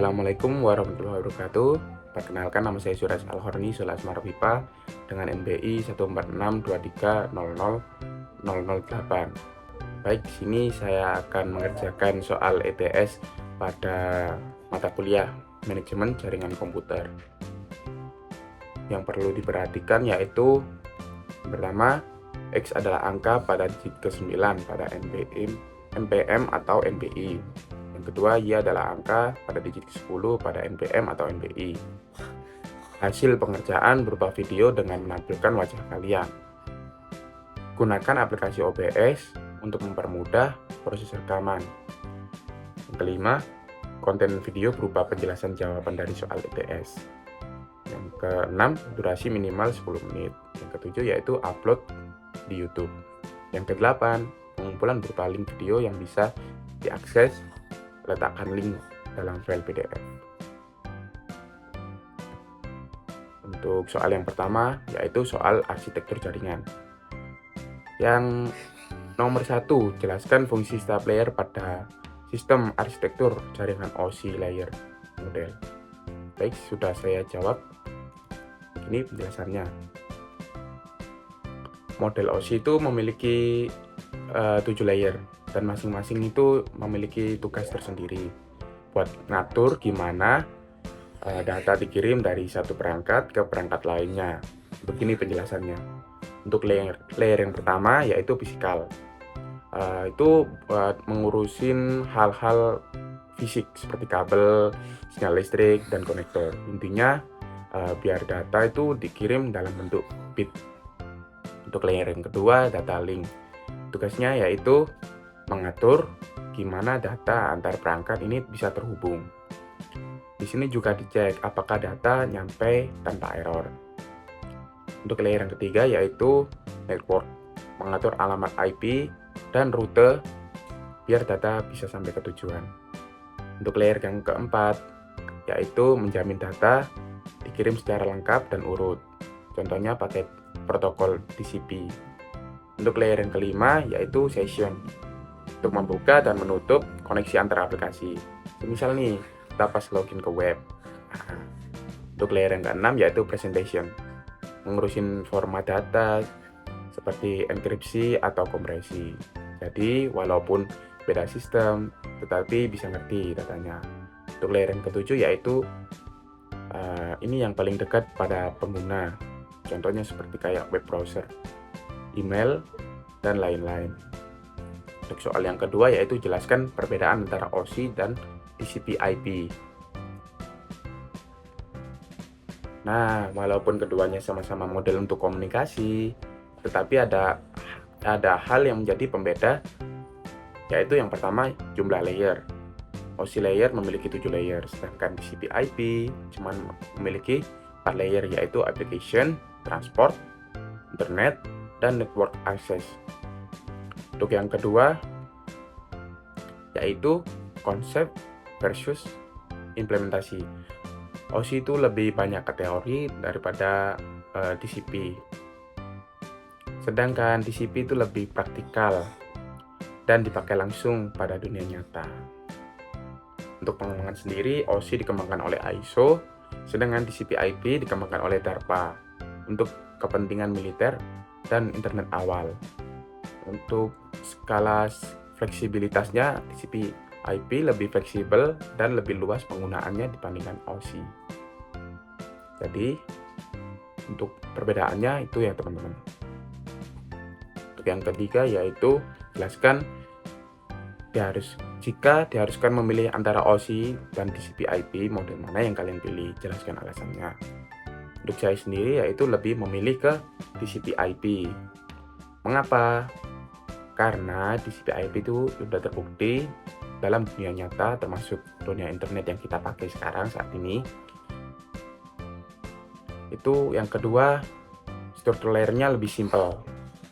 Assalamualaikum warahmatullahi wabarakatuh. Perkenalkan, nama saya Suraj Al-Horni, Sulasmar Pipa dengan NBI 14623000008. Baik, di sini saya akan mengerjakan soal ETS pada mata kuliah Manajemen Jaringan Komputer. Yang perlu diperhatikan yaitu pertama, X adalah angka pada digit ke-9 pada NPM atau NBI. Yang kedua, Y adalah angka pada digit ke-10 pada NPM atau NBI. Hasil pengerjaan berupa video dengan menampilkan wajah kalian. Gunakan aplikasi OBS untuk mempermudah proses rekaman. Yang kelima, konten video berupa penjelasan jawaban dari soal ETS. Yang keenam, durasi minimal 10 menit. Yang ketujuh yaitu upload di YouTube. Yang kedelapan, pengumpulan berupa link video yang bisa diakses. Letakkan link dalam file PDF. Untuk soal yang pertama yaitu soal arsitektur jaringan. Yang nomor 1, jelaskan fungsi setiap layer pada sistem arsitektur jaringan OSI layer model. Baik, sudah saya jawab. Ini penjelasannya. Model OSI itu memiliki 7 layer dan masing-masing itu memiliki tugas tersendiri buat ngatur gimana data dikirim dari satu perangkat ke perangkat lainnya. Begini penjelasannya. Untuk layer yang pertama yaitu fisikal. Itu buat mengurusin hal-hal fisik seperti kabel, sinyal listrik, dan konektor. Intinya biar data itu dikirim dalam bentuk bit. Untuk layer yang kedua, data link. Tugasnya yaitu mengatur gimana data antar perangkat ini bisa terhubung. Di sini juga dicek apakah data nyampe tanpa error. Untuk layer yang ketiga yaitu network, mengatur alamat IP dan rute biar data bisa sampai ke tujuan. Untuk layer yang keempat yaitu menjamin data dikirim secara lengkap dan urut. Contohnya pakai protokol TCP. Untuk layer yang kelima yaitu session, untuk membuka dan menutup koneksi antar aplikasi. Misal nih, kita pas login ke web. Untuk layer yang keenam yaitu presentation, mengurusin format data seperti enkripsi atau kompresi. Jadi walaupun beda sistem, tetapi bisa ngerti datanya. Untuk layer yang ketujuh yaitu ini yang paling dekat pada pengguna. Contohnya seperti kayak web browser, email, dan lain-lain. Untuk soal yang kedua yaitu jelaskan perbedaan antara OSI dan TCP/IP. Nah, walaupun keduanya sama-sama model untuk komunikasi, tetapi ada hal yang menjadi pembeda, yaitu yang pertama jumlah layer. OSI layer memiliki 7 layer, sedangkan TCP/IP cuma memiliki 4 layer, yaitu application, transport, internet, dan network access. Untuk yang kedua yaitu konsep versus implementasi. OSI itu lebih banyak ke teori daripada TCP. Sedangkan TCP itu lebih praktikal dan dipakai langsung pada dunia nyata. Untuk pengembangan sendiri, OSI dikembangkan oleh ISO, sedangkan TCP/IP dikembangkan oleh DARPA untuk kepentingan militer dan internet awal. Untuk skala fleksibilitasnya, TCP/IP lebih fleksibel dan lebih luas penggunaannya dibandingkan OSI. Jadi, untuk perbedaannya itu ya teman-teman. Untuk yang ketiga yaitu jelaskan jika diharuskan memilih antara OSI dan TCP/IP, model mana yang kalian pilih, jelaskan alasannya. Untuk saya sendiri yaitu lebih memilih ke TCP/IP. Mengapa? Karena TCP/IP itu sudah terbukti dalam dunia nyata, termasuk dunia internet yang kita pakai sekarang saat ini. Itu yang kedua, struktur layernya lebih simpel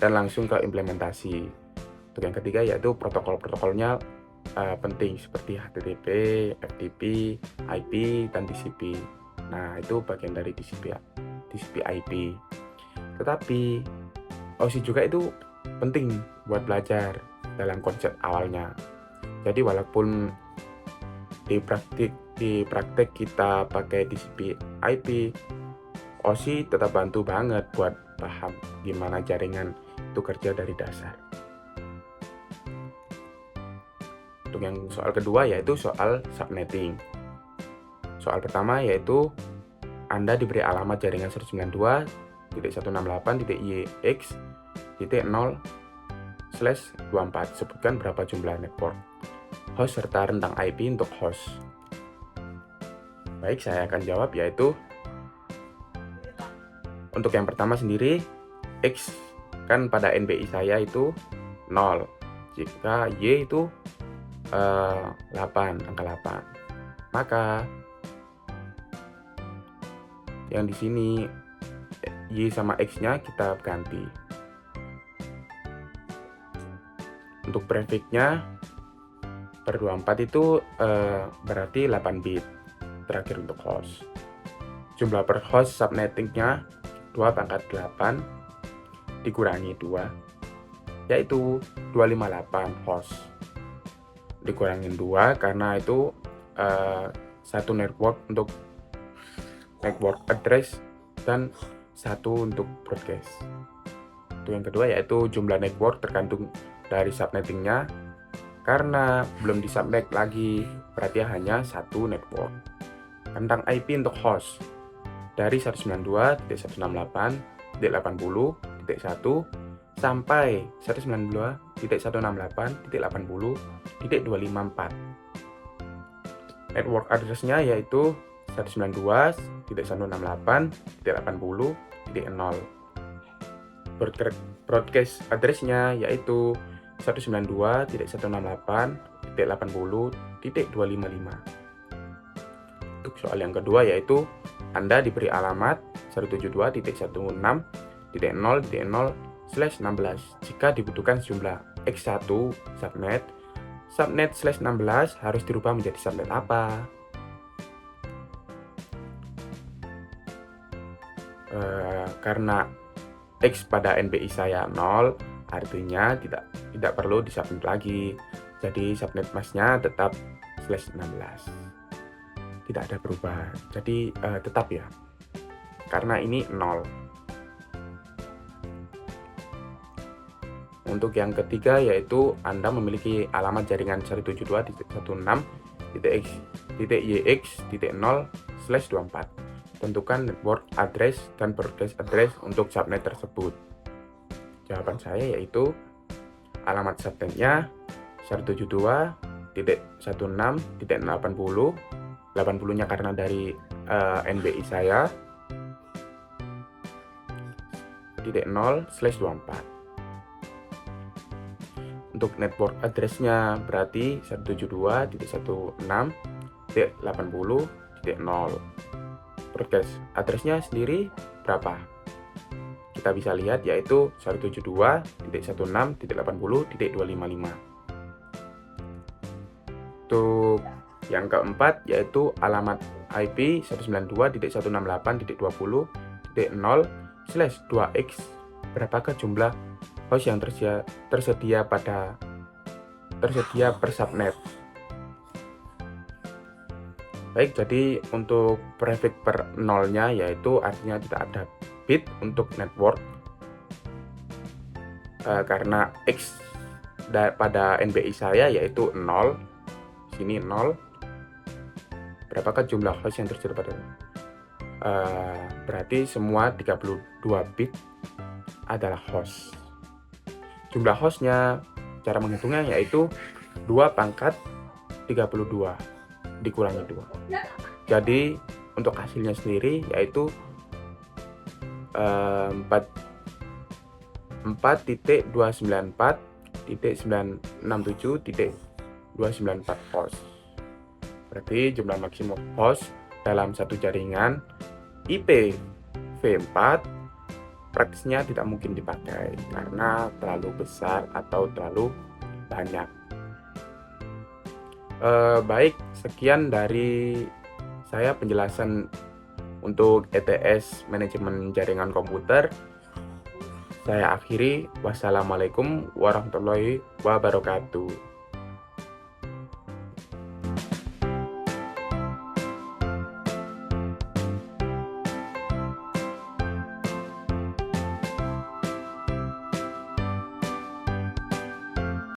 dan langsung ke implementasi. Untuk yang ketiga yaitu protokol-protokolnya penting seperti HTTP, FTP, IP, dan TCP. Nah, itu bagian dari TCP/IP. Tetapi OSI juga itu penting buat belajar dalam konsep awalnya. Jadi walaupun di praktik di praktek kita pakai TCP IP, OSI tetap bantu banget buat paham gimana jaringan itu kerja dari dasar. Untuk yang soal kedua yaitu soal subnetting. Soal pertama yaitu Anda diberi alamat jaringan 192.168.y/0/24. Sebutkan berapa jumlah network host serta rentang IP untuk host. Baik, saya akan jawab yaitu untuk yang pertama sendiri, X kan pada NBI saya itu 0. Jika Y itu 8, angka 8. Maka yang di sini Y sama X-nya kita ganti. Untuk prefixnya per 24 itu berarti 8 bit terakhir untuk host. Jumlah per host subnettingnya 2 pangkat 8 dikurangi 2 yaitu 258 host. Dikurangin 2 karena itu satu network untuk network address dan satu untuk broadcast. Itu yang kedua yaitu jumlah network tergantung dari subnettingnya. Karena belum disubnet lagi berarti hanya satu network. Rentang IP untuk host dari 192.168.80.1 sampai 192.168.80.254. Network address-nya yaitu 192.168.80.0. Broadcast address-nya yaitu 192.168.80.255. Untuk soal yang kedua yaitu Anda diberi alamat 172.168.0.0/16. Jika dibutuhkan sejumlah X1 subnet, subnet/16 harus dirubah menjadi subnet apa? Karena X pada NBI saya 0, artinya tidak perlu disubnet lagi. Jadi subnet masnya tetap /16. Tidak ada perubahan. Jadi tetap ya. Karena ini 0. Untuk yang ketiga yaitu Anda memiliki alamat jaringan 172.168.yx.0/24. Tentukan network address dan broadcast address untuk subnet tersebut. Jawaban saya yaitu alamat subnetnya 172.16.80, 80-nya karena dari NBI saya, 0/24. Untuk network address-nya berarti 172.16.80.0. Broadcast address-nya sendiri berapa? Kita bisa lihat yaitu 172.16.80.255. Untuk yang keempat yaitu alamat IP 192.168.20.0/2x. Berapakah jumlah host yang tersedia per subnet? Baik, jadi untuk prefix per 0-nya yaitu artinya tidak ada bit untuk network. Karena X pada NBI saya yaitu 0, sini 0. Berapakah jumlah host yang tersedia pada berarti semua 32 bit adalah host. Jumlah hostnya, cara menghitungnya yaitu 2 pangkat 32 dikurangi 2. Jadi untuk hasilnya sendiri yaitu 4.294.967.294 host. Berarti jumlah maksimum host dalam satu jaringan IPv4 praktisnya tidak mungkin dipakai karena terlalu besar atau terlalu banyak. Baik, sekian dari saya penjelasan untuk ETS manajemen jaringan komputer. Saya akhiri. Wassalamualaikum warahmatullahi wabarakatuh.